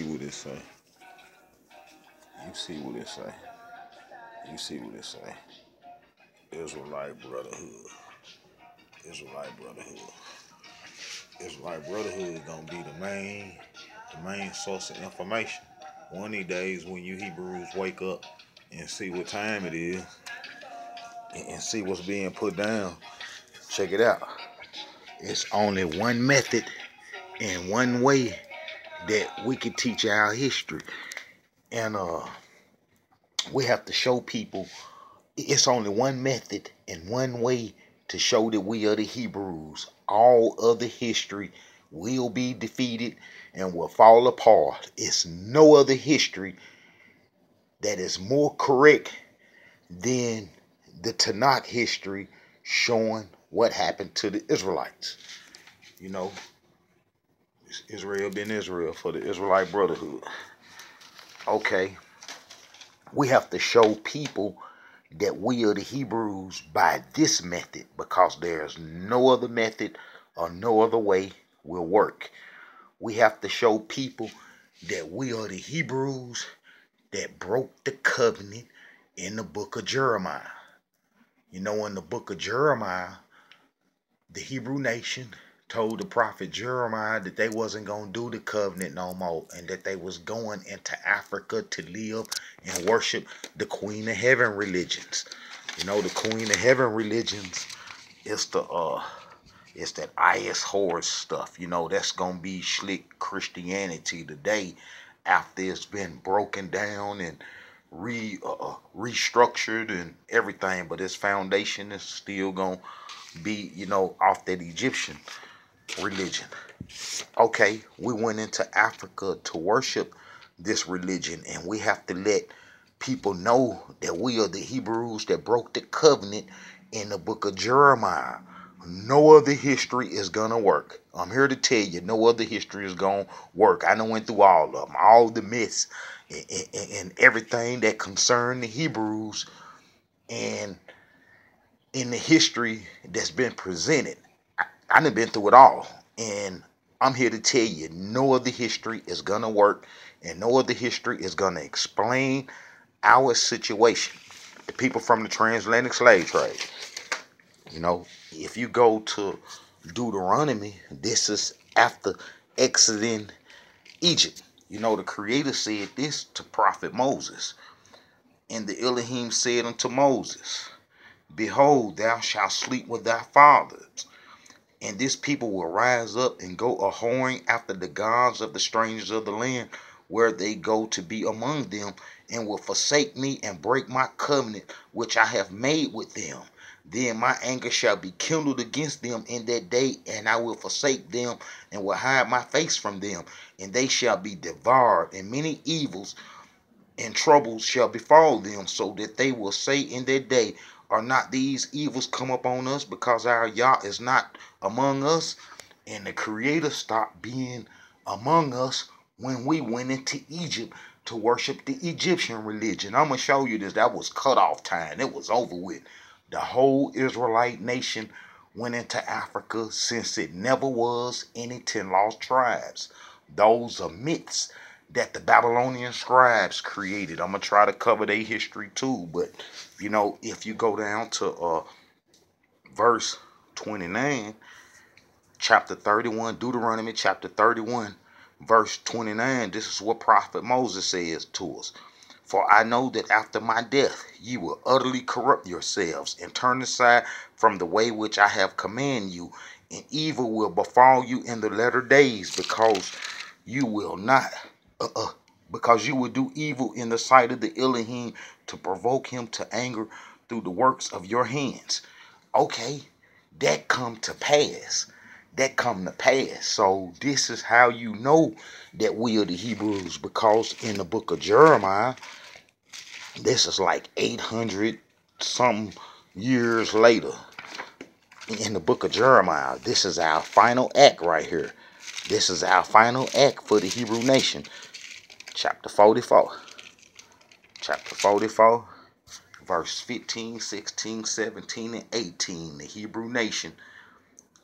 See what it say. You see what it say. You see what it say. Israelite brotherhood. Israelite brotherhood. Israelite brotherhood is gonna be the main source of information. One of these days when you Hebrews wake up and see what time it is and see what's being put down, check it out. It's only one method and one way that we can teach our history. And we have to show people it's only one method and one way to show that we are the Hebrews. All other history will be defeated and will fall apart. It's no other history that is more correct than the Tanakh history showing what happened to the Israelites. You know, Israel been Israel for the Israelite brotherhood. Okay, we have to show people that we are the Hebrews by this method because there's no other method or no other way will work. We have to show people that we are the Hebrews that broke the covenant in the book of Jeremiah. You know, in the book of Jeremiah, the Hebrew nation told the prophet Jeremiah that they wasn't going to do the covenant no more and that they was going into Africa to live and worship the Queen of Heaven religions. You know, the Queen of Heaven religions is it's that IS horse stuff. You know, that's going to be slick Christianity today after it's been broken down and restructured and everything, but its foundation is still going to be, you know, off that Egyptian religion. Okay, we went into Africa to worship this religion, and we have to let people know that we are the Hebrews that broke the covenant in the book of Jeremiah. No other history is gonna work. I'm here to tell you, no other history is gonna work. I done went through all of them, all the myths and everything that concerned the Hebrews, and in the history that's been presented. I done been through it all. And I'm here to tell you, no other history is going to work. And no other history is going to explain our situation. The people from the transatlantic slave trade. You know, if you go to Deuteronomy, this is after exiting Egypt. You know, the Creator said this to Prophet Moses. And the Elohim said unto Moses, Behold, thou shalt sleep with thy fathers, and this people will rise up and go a whoring after the gods of the strangers of the land where they go to be among them, and will forsake me and break my covenant which I have made with them. Then my anger shall be kindled against them in that day, and I will forsake them and will hide my face from them, and they shall be devoured, and many evils and troubles shall befall them, so that they will say in that day, Are not these evils come upon us, because our Yah is not among us? And the Creator stopped being among us when we went into Egypt to worship the Egyptian religion. I'm going to show you this. That was cutoff time. It was over with. The whole Israelite nation went into Africa, since it never was any 10 lost tribes. Those are myths that the Babylonian scribes created. I'm going to try to cover their history too. But, you know, if you go down to verse 29, chapter 31, Deuteronomy chapter 31, verse 29, this is what Prophet Moses says to us. For I know that after my death ye will utterly corrupt yourselves and turn aside from the way which I have commanded you, and evil will befall you in the latter days, because you will not because you will do evil in the sight of the Elohim, to provoke him to anger through the works of your hands. Okay, that come to pass. That come to pass. So this is how you know that we are the Hebrews, because in the book of Jeremiah, this is like 800 something years later. In the book of Jeremiah, this is our final act right here. This is our final act for the Hebrew nation. Chapter 44. Chapter 44, verse 15, 16, 17, and 18. The Hebrew nation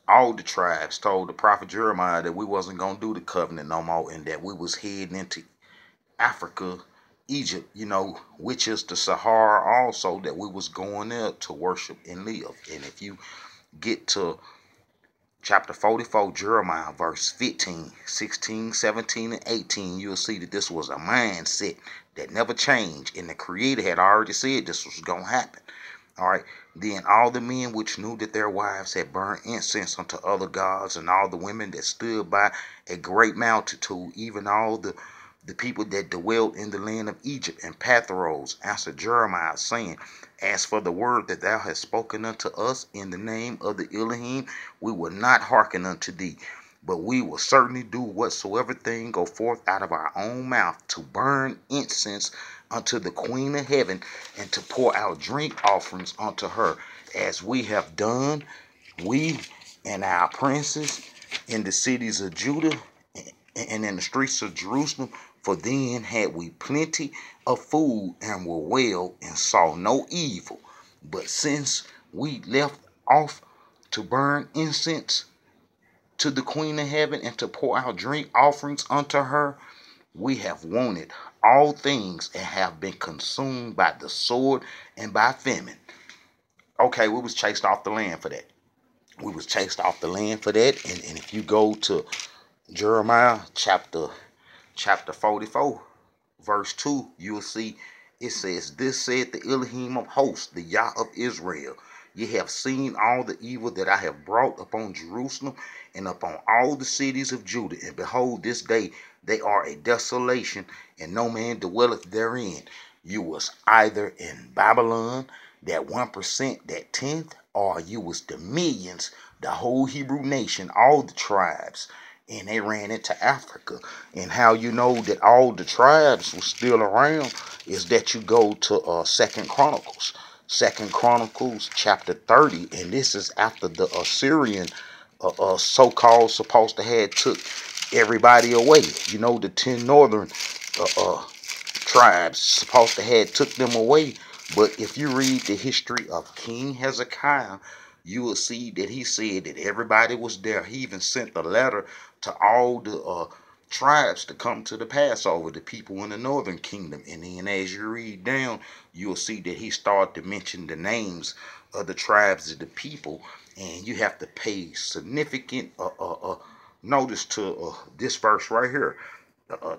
all the tribes told the prophet Jeremiah that we wasn't going to do the covenant no more, and that we was heading into Africa, Egypt, which is the Sahara also, that we was going there to worship and live. And if you get to chapter 44, Jeremiah, verse 15, 16, 17, and 18, you'll see that this was a mindset that never changed. And the Creator had already said this was going to happen. All right. Then all the men which knew that their wives had burned incense unto other gods, and all the women that stood by, a great multitude, even all the people that dwelt in the land of Egypt and Pathros, answered Jeremiah, saying, as for the word that thou hast spoken unto us in the name of the Elohim, we will not hearken unto thee, but we will certainly do whatsoever thing go forth out of our own mouth, to burn incense unto the Queen of Heaven, and to pour out drink offerings unto her, as we have done, we and our princes, in the cities of Judah and in the streets of Jerusalem. For then had we plenty of food, and were well, and saw no evil. But since we left off to burn incense to the Queen of Heaven, and to pour out drink offerings unto her, we have wanted all things, and have been consumed by the sword and by famine. Okay, we was chased off the land for that. We was chased off the land for that. And if you go to Jeremiah chapter 44, verse 2, you'll see it says, this said the Elohim of hosts, the Yah of Israel, ye have seen all the evil that I have brought upon Jerusalem, and upon all the cities of Judah, and behold, this day they are a desolation, and no man dwelleth therein. You was either in Babylon, that 1%, that tenth, or you was the millions, the whole Hebrew nation, all the tribes, and they ran into Africa. And how you know that all the tribes were still around is that you go to Second Chronicles. Second Chronicles chapter 30, and this is after the Assyrian so-called supposed to have took everybody away. The 10 northern tribes supposed to have took them away. But if you read the history of King Hezekiah, you will see that he said that everybody was there. He even sent a letter to all the tribes to come to the Passover, the people in the northern kingdom. And then as you read down, you'll see that he started to mention the names of the tribes of the people. And you have to pay significant notice to this verse right here.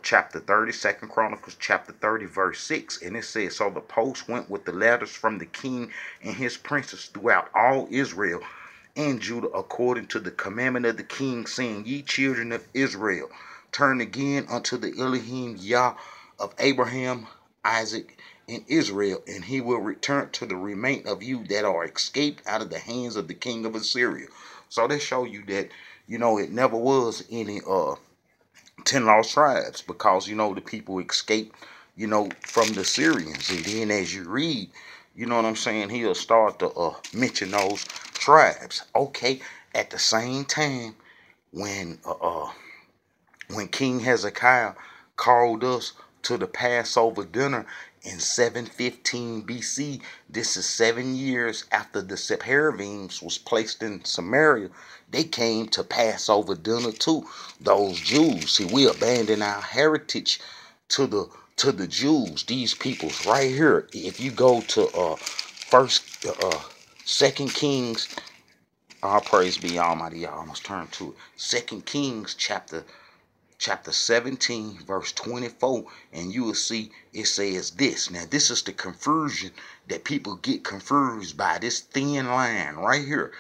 Chapter 30, Second Chronicles chapter 30, verse 6. And it says, so the post went with the letters from the king and his princes throughout all Israel and Judah, according to the commandment of the king, saying, ye children of Israel, turn again unto the Elohim Yah of Abraham, Isaac, and Israel, and he will return to the remain of you that are escaped out of the hands of the king of Assyria. So they show you that, it never was any 10 lost tribes, because the people escaped from the Syrians. And then as you read, what I'm saying, he'll start to mention those tribes. Okay, at the same time, when King Hezekiah called us to the Passover dinner in 715 BC, this is 7 years after the Sephardims was placed in Samaria. They came to Passover dinner too, those Jews. See, we abandoned our heritage to the Jews, these peoples right here. If you go to Second Kings, all praise be Almighty, I almost turned to it. Second Kings chapter 17, verse 24, and you will see it says this. Now, this is the confusion that people get confused by. This thin line right here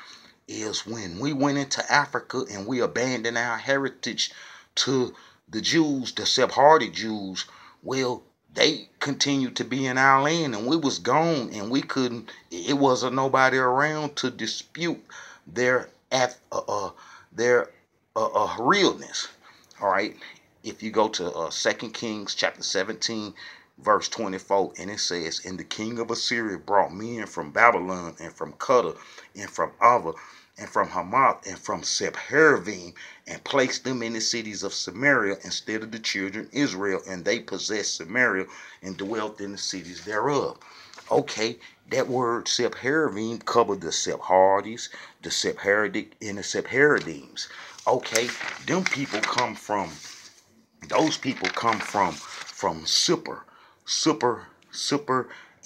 is when we went into Africa and we abandoned our heritage to the Jews, the Sephardic Jews. Well, they continued to be in our land, and we was gone, and we couldn't. It wasn't nobody around to dispute their realness. All right. If you go to 2 Kings chapter 17, verse 24, and it says, and the king of Assyria brought men from Babylon, and from Cuttah, and from Ava, and from Hamath, and from Sepharvaim, and placed them in the cities of Samaria instead of the children of Israel, and they possessed Samaria and dwelt in the cities thereof. Okay, that word Sepharim covered the Sephardics, the Sephardic, and the Sephardims. Okay, them people come from, those people come from Super,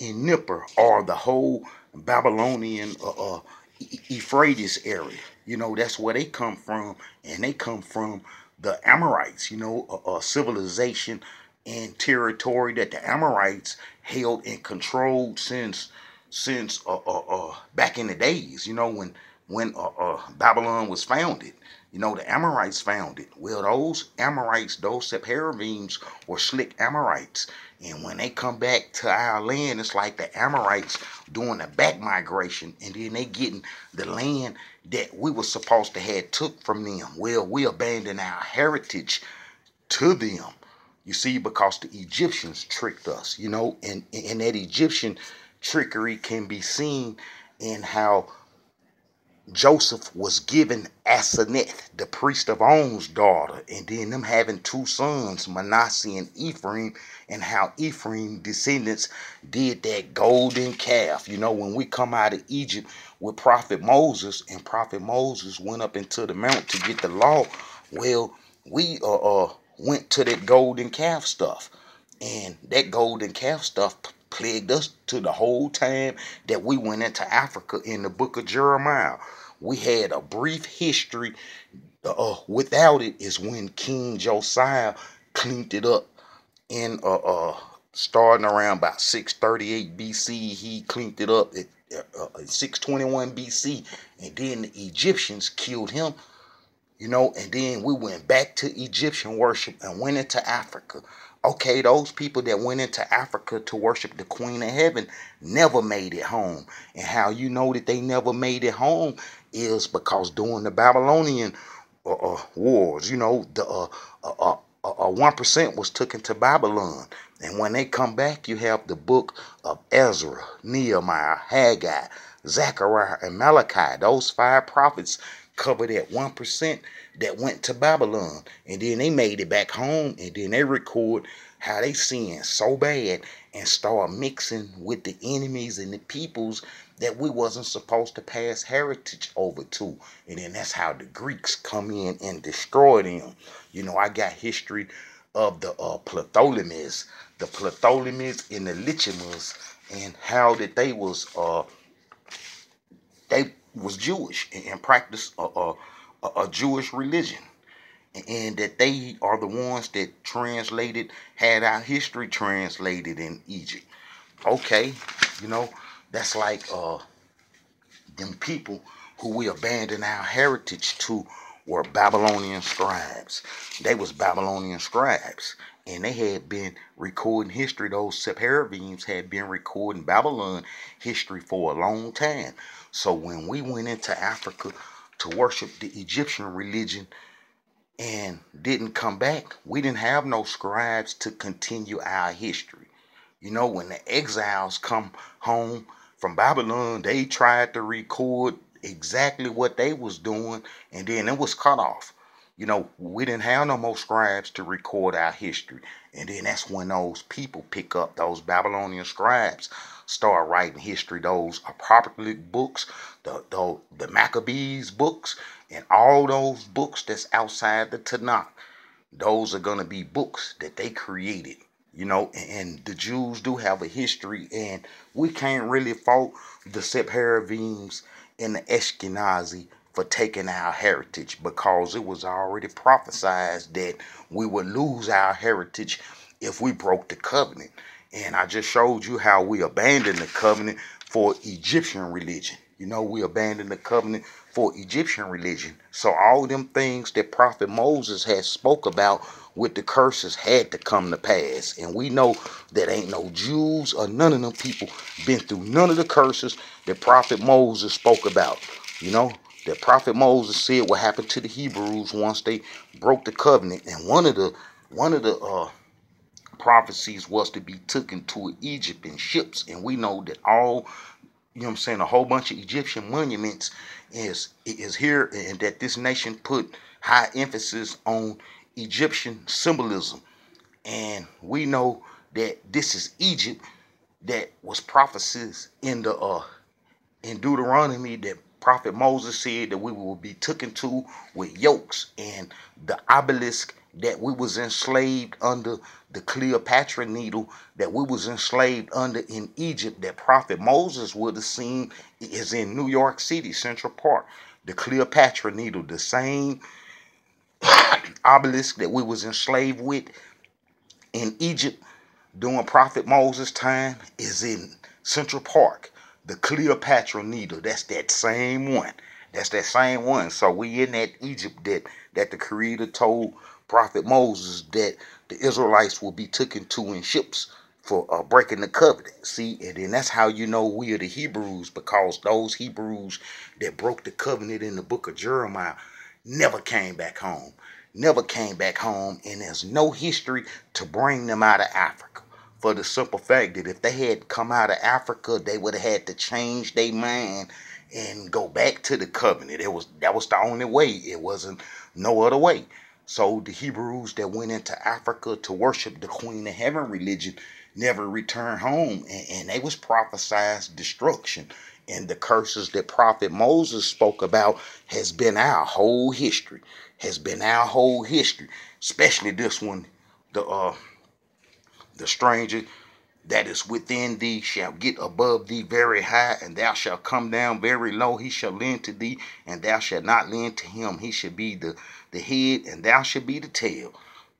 and Nipper, or the whole Babylonian Euphrates area. You know, that's where they come from, and they come from the Amorites. You know, civilization and territory that the Amorites held and controlled since back in the days. You know, when Babylon was founded. You know, the Amorites found it. Well, those Amorites, those Sephardims were slick Amorites. And when they come back to our land, it's like the Amorites doing a back migration. And then they getting the land that we were supposed to have took from them. Well, we abandoned our heritage to them. You see, because the Egyptians tricked us, you know, and that Egyptian trickery can be seen in how Joseph was given Asenath, the priest of On's daughter, and then them having two sons, Manasseh and Ephraim, and how Ephraim descendants did that golden calf. You know, when we come out of Egypt with Prophet Moses, and Prophet Moses went up into the mount to get the law, well, we went to that golden calf stuff, and that golden calf stuff plagued us to the whole time that we went into Africa in the book of Jeremiah. We had a brief history. Without it is when King Josiah cleaned it up in starting around about 638 BC. He cleaned it up at 621 BC, and then the Egyptians killed him. You know, and then we went back to Egyptian worship and went into Africa. Okay, those people that went into Africa to worship the Queen of Heaven never made it home. And how you know that they never made it home is because during the Babylonian wars, you know, the 1% was taken to Babylon. And when they come back, you have the book of Ezra, Nehemiah, Haggai, Zechariah, and Malachi. Those five prophets covered that 1% that went to Babylon. And then they made it back home, and then they record how they sinned so bad and start mixing with the enemies and the peoples that we wasn't supposed to pass heritage over to. And then that's how the Greeks come in and destroy them. You know, I got history of the Ptolemies, and the Lichamas, and how that they was Jewish and practiced a Jewish religion, and that they are the ones that had our history translated in Egypt. Okay, you know, that's like them people who we abandoned our heritage to were Babylonian scribes. They was Babylonian scribes, and they had been recording history. Those Sephardims had been recording Babylon history for a long time. So when we went into Africa to worship the Egyptian religion and didn't come back, we didn't have no scribes to continue our history. You know, when the exiles come home from Babylon, they tried to record exactly what they was doing, and then it was cut off. You know, we didn't have no more scribes to record our history. And then that's when those people pick up, those Babylonian scribes start writing history. Those apocryphal books, the Maccabees books, and all those books that's outside the Tanakh. Those are going to be books that they created. You know, and the Jews do have a history, and we can't really fault the Sephardims and the Ashkenazi for taking our heritage, because it was already prophesied that we would lose our heritage if we broke the covenant. And I just showed you how we abandoned the covenant for Egyptian religion. You know, we abandoned the covenant for Egyptian religion. So all them things that Prophet Moses had spoke about with the curses had to come to pass. And we know that ain't no Jews or none of them people been through none of the curses that Prophet Moses spoke about. You know, that Prophet Moses said what happened to the Hebrews once they broke the covenant. And one of the prophecies was to be taken to Egypt in ships. And we know that all, you know what I'm saying, a whole bunch of Egyptian monuments is here, and that this nation put high emphasis on Egyptian symbolism. And we know that this is Egypt that was prophecies in Deuteronomy that Prophet Moses said that we will be taken to with yokes, and the obelisk that we was enslaved under, the Cleopatra needle that we was enslaved under in Egypt, that Prophet Moses would have seen, is in New York City, Central Park. The Cleopatra needle, the same obelisk that we was enslaved with in Egypt during Prophet Moses' time, is in Central Park. The Cleopatra needle, that's that same one. That's that same one. So we in that Egypt that the Creator told Prophet Moses that the Israelites will be taken to in ships for breaking the covenant. See, and then that's how you know we are the Hebrews, because those Hebrews that broke the covenant in the book of Jeremiah never came back home. Never came back home, and there's no history to bring them out of Africa. For the simple fact that if they had come out of Africa, they would have had to change their mind and go back to the covenant. That was the only way. It wasn't no other way. So the Hebrews that went into Africa to worship the Queen of Heaven religion never returned home, and they was prophesied destruction. And the curses that Prophet Moses spoke about has been our whole history. Has been our whole history, especially this one, the stranger that is within thee shall get above thee very high, and thou shalt come down very low. He shall lend to thee, and thou shalt not lend to him. He shall be the head, and thou shalt be the tail.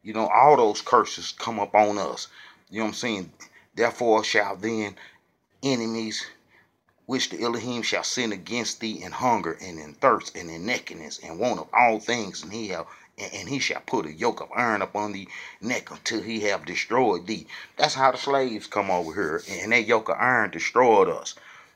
You know, all those curses come up on us. You know what I'm saying? Therefore shall then enemies which the Elohim shall send against thee in hunger and in thirst and in nakedness and want of all things, and he shall put a yoke of iron upon thee neck until he have destroyed thee. That's how the slaves come over here, and that yoke of iron destroyed us.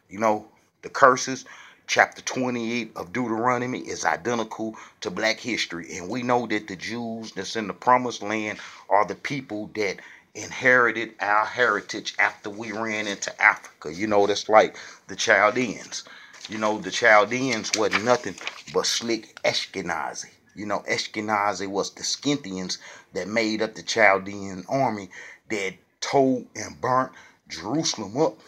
You know, the curses, chapter 28 of Deuteronomy, is identical to black history, and we know that the Jews that's in the promised land are the people that inherited our heritage after we ran into Africa. You know, that's like the Chaldeans. You know, the Chaldeans wasn't nothing but slick Ashkenazi. You know, Ashkenazi was the Scythians that made up the Chaldean army that tore and burnt Jerusalem up,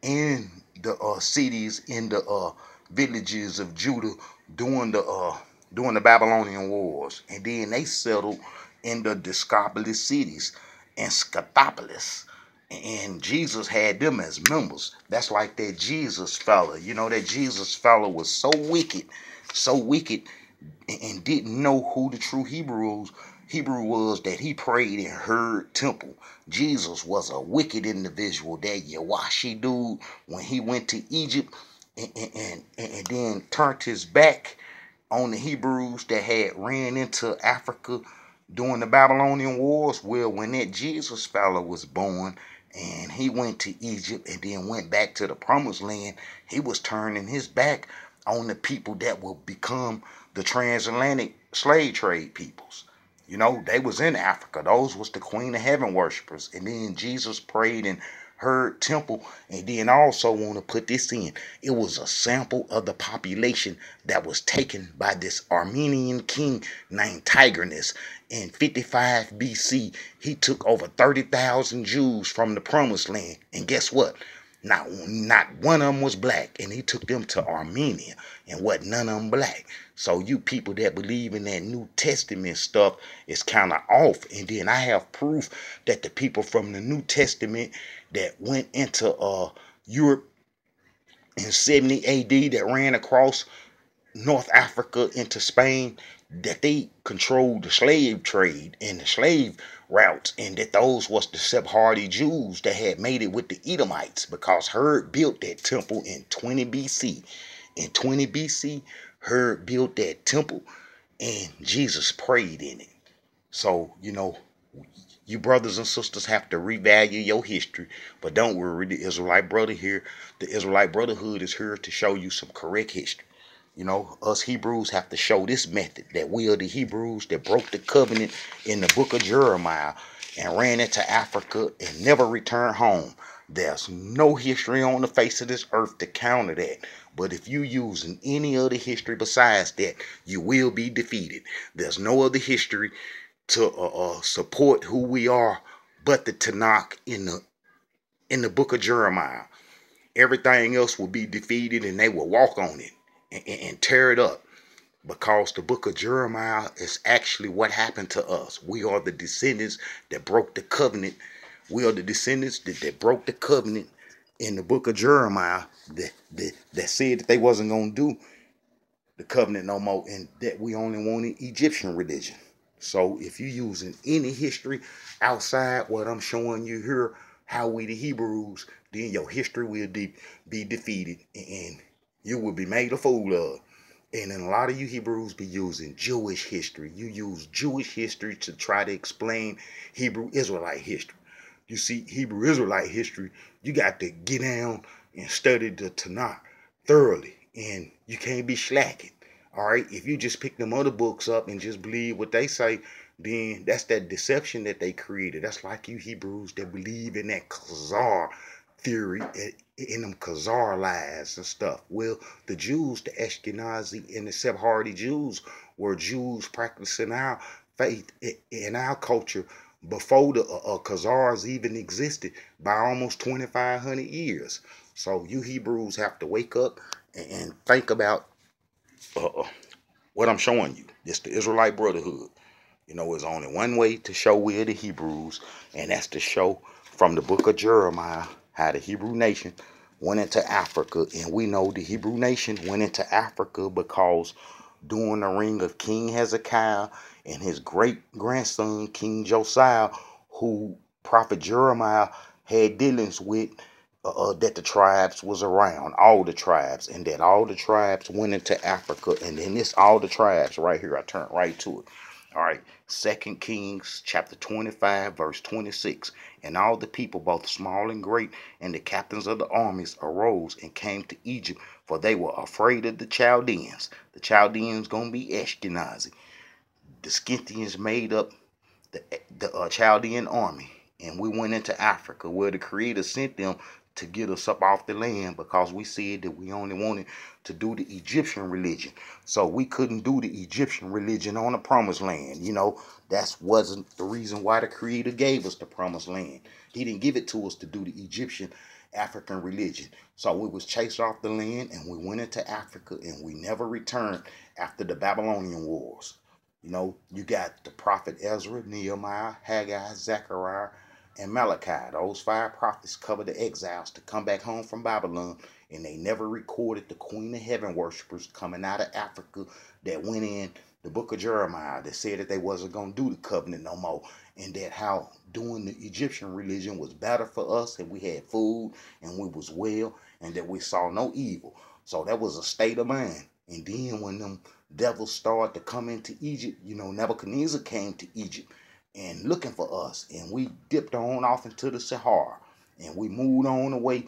and the cities in the villages of Judah during the Babylonian wars, and then they settled in the Discopolis cities and Scythopolis, and Jesus had them as members. That's like that Jesus fella. You know, that Jesus fella was so wicked, and didn't know who the true Hebrew was, that he prayed in her temple. Jesus was a wicked individual. That Yawashi dude, when he went to Egypt and then turned his back on the Hebrews that had ran into Africa during the Babylonian wars. Well, when that Jesus fella was born and he went to Egypt and then went back to the promised land, he was turning his back on the people that will become the transatlantic slave trade peoples. You know, they was in Africa. Those was the Queen of Heaven worshipers. And then Jesus prayed in her temple. And then I also want to put this in. It was a sample of the population that was taken by this Armenian king named Tigrinus in 55 BC. He took over 30,000 Jews from the promised land. And guess what? Not one of them was black, and he took them to Armenia, and what, none of them black. So you people that believe in that New Testament stuff is kind of off. And then I have proof that the people from the New Testament that went into Europe in 70 AD, that ran across North Africa into Spain, that they controlled the slave trade and the slave routes, and that those was the Sephardi Jews that had made it with the Edomites, because Herod built that temple in 20 BC. In 20 BC, Herod built that temple, and Jesus prayed in it. So, you know, you brothers and sisters have to revalue your history, but don't worry, the Israelite brother here, the Israelite Brotherhood is here to show you some correct history. You know, us Hebrews have to show this method, that we are the Hebrews that broke the covenant in the book of Jeremiah and ran into Africa and never returned home. There's no history on the face of this earth to counter that. But if you using any other history besides that, you will be defeated. There's no other history to support who we are but the Tanakh in in the book of Jeremiah. Everything else will be defeated and they will walk on it and tear it up. Because the book of Jeremiah is actually what happened to us. We are the descendants that broke the covenant. We are the descendants that broke the covenant in the book of Jeremiah that said that they wasn't going to do the covenant no more and that we only wanted Egyptian religion. So if you're using any history outside what I'm showing you here, how we the Hebrews, then your history will be defeated and you will be made a fool of. And then a lot of you Hebrews be using Jewish history. You use Jewish history to try to explain Hebrew Israelite history. You see, Hebrew Israelite history, you got to get down and study the Tanakh thoroughly. And you can't be slacking. All right? If you just pick them other books up and just believe what they say, then that's that deception that they created. That's like you Hebrews that believe in that Khazar theory, in them Khazar lies and stuff. Well, the Jews, the Ashkenazi and the Sephardi Jews were Jews practicing our faith in our culture before the Khazars even existed by almost 2,500 years. So you Hebrews have to wake up and think about what I'm showing you. It's the Israelite Brotherhood. You know, there's only one way to show we're the Hebrews, and that's to show from the book of Jeremiah how the Hebrew nation went into Africa. And we know the Hebrew nation went into Africa because during the reign of King Hezekiah and his great-grandson, King Josiah, who Prophet Jeremiah had dealings with, that the tribes was around, all the tribes, and that all the tribes went into Africa. And then this all the tribes right here, I turn right to it. All right, 2 Kings chapter 25, verse 26. And all the people, both small and great, and the captains of the armies arose and came to Egypt, for they were afraid of the Chaldeans. The Chaldeans going to be Ashkenazi. The Scythians made up the Chaldean army. And we went into Africa where the Creator sent them to get us up off the land because we said that we only wanted to do the Egyptian religion. So we couldn't do the Egyptian religion on the promised land. You know, that wasn't the reason why the Creator gave us the promised land. He didn't give it to us to do the Egyptian African religion. So we was chased off the land and we went into Africa and we never returned after the Babylonian wars. You know, you got the prophet Ezra, Nehemiah, Haggai, Zechariah, and Malachi. Those 5 prophets covered the exiles to come back home from Babylon, and they never recorded the Queen of Heaven worshippers coming out of Africa that went in the book of Jeremiah that said that they wasn't going to do the covenant no more, and that how doing the Egyptian religion was better for us, and we had food, and we was well, and that we saw no evil. So that was a state of mind. And then when them devils started to come into Egypt, you know, Nebuchadnezzar came to Egypt and looking for us, and we dipped on off into the Sahara, and we moved on away